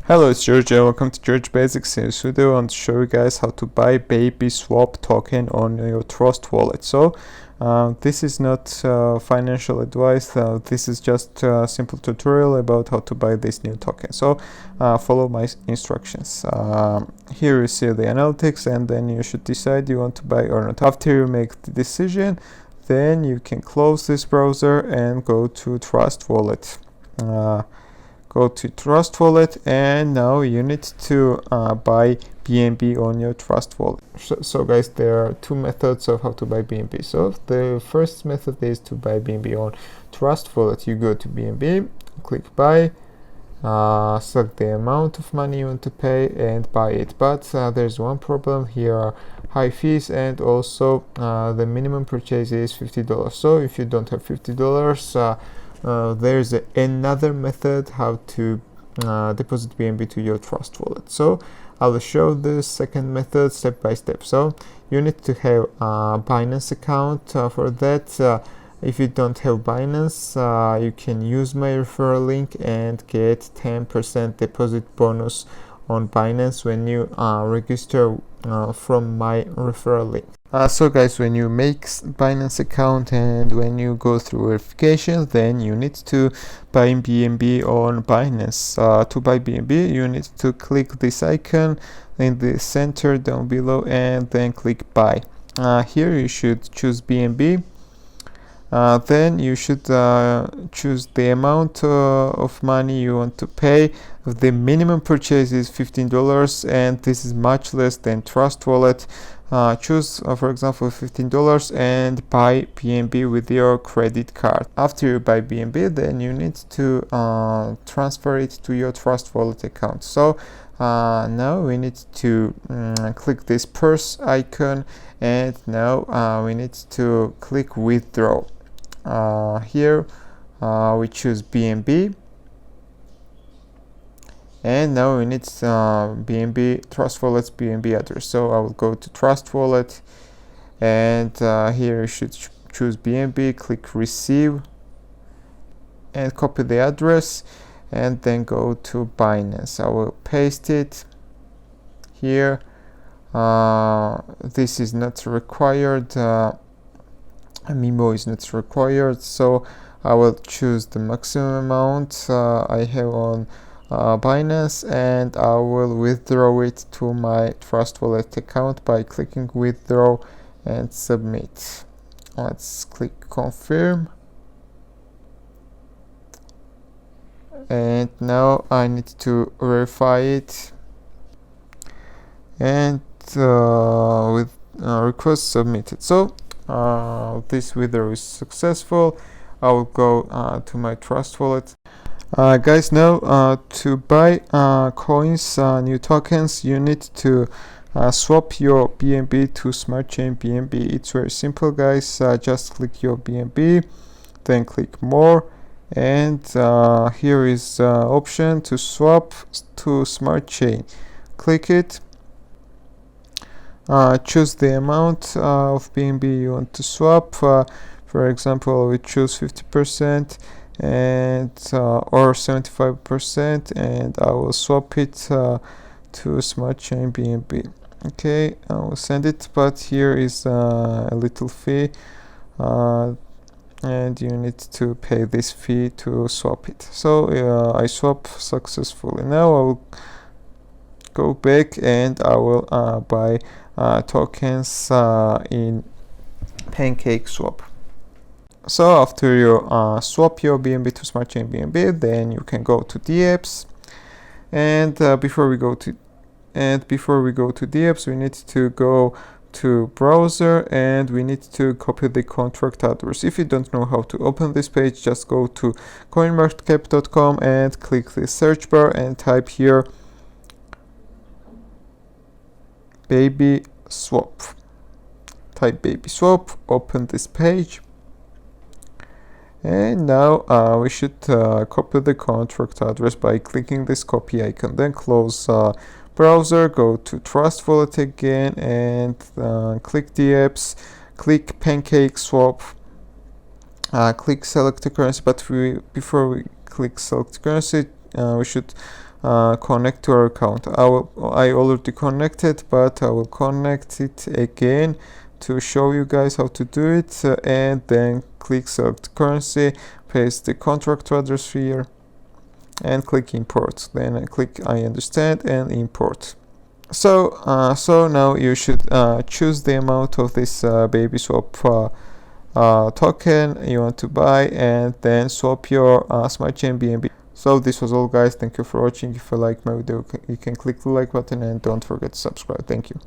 Hello, it's George and welcome to George Basics. In this video, I want to show you guys how to buy BabySwap token on your Trust wallet. So this is not financial advice. This is just a simple tutorial about how to buy this new token. So follow my instructions. Here you see the analytics, and then you should decide you want to buy or not. After you make the decision, then you can close this browser and go to Trust Wallet. Go to Trust Wallet, and now you need to buy BNB on your Trust Wallet. So guys, there are two methods of how to buy BNB. So the first method is to buy BNB on Trust Wallet. You go to BNB, click buy, select the amount of money you want to pay and buy it. But there's one problem. Here are high fees, and also the minimum purchase is $50. So if you don't have $50, there's another method how to deposit BNB to your Trust wallet. So I will show the second method step by step. So you need to have a Binance account. For that, if you don't have Binance, you can use my referral link and get 10% deposit bonus on Binance when you register from my referral link. So guys, when you make Binance account and when you go through verification, then you need to buy BNB on Binance. To buy BNB, you need to click this icon in the center down below and then click buy. Here you should choose BNB. Then you should choose the amount of money you want to pay. The minimum purchase is $15, and this is much less than Trust Wallet. Choose for example $15 and buy BNB with your credit card. After you buy BNB, then you need to transfer it to your Trust Wallet account. So now we need to click this purse icon, and now we need to click withdraw. Here we choose BNB, and now we need BNB Trust Wallet's BNB address. So I will go to Trust Wallet, and here you should choose BNB, click receive, and copy the address, and then go to Binance. I will paste it here. This is not required. MIMO is not required, so I will choose the maximum amount I have on Binance, and I will withdraw it to my Trust Wallet account by clicking withdraw and submit. Let's click confirm, and now I need to verify it, and with request submitted. So this withdrawal is successful. I will go to my Trust Wallet. Guys, now to buy coins, new tokens, you need to swap your BNB to Smart Chain BNB. It's very simple, guys. Just click your BNB, then click more, and here is option to swap to Smart Chain. Click it. Choose the amount of BNB you want to swap. For example, we choose 50% and or 75%, and I will swap it to Smart Chain BNB. Okay, I will send it, but here is a little fee, and you need to pay this fee to swap it. So I swap successfully. Now I will go back and I will buy tokens in Pancakeswap. So after you swap your BNB to Smart Chain BNB, then you can go to the apps, and before we go to the apps, we need to go to browser, and we need to copy the contract address. If you don't know how to open this page, just go to coinmarketcap.com and click the search bar and type here BabySwap. Type BabySwap, open this page, and now we should copy the contract address by clicking this copy icon. Then close browser, go to Trust Wallet again, and click the apps, click Pancakeswap, click select a currency. But before we click select currency, we should connect to our account. I already connected, but I will connect it again to show you guys how to do it, and then click select currency, paste the contract address here, and click import. Then I click I understand and import. So now you should choose the amount of this BabySwap token you want to buy, and then swap your Smart Chain BNB. So this was all, guys. Thank you for watching. If you like my video, you can click the like button, and don't forget to subscribe. Thank you.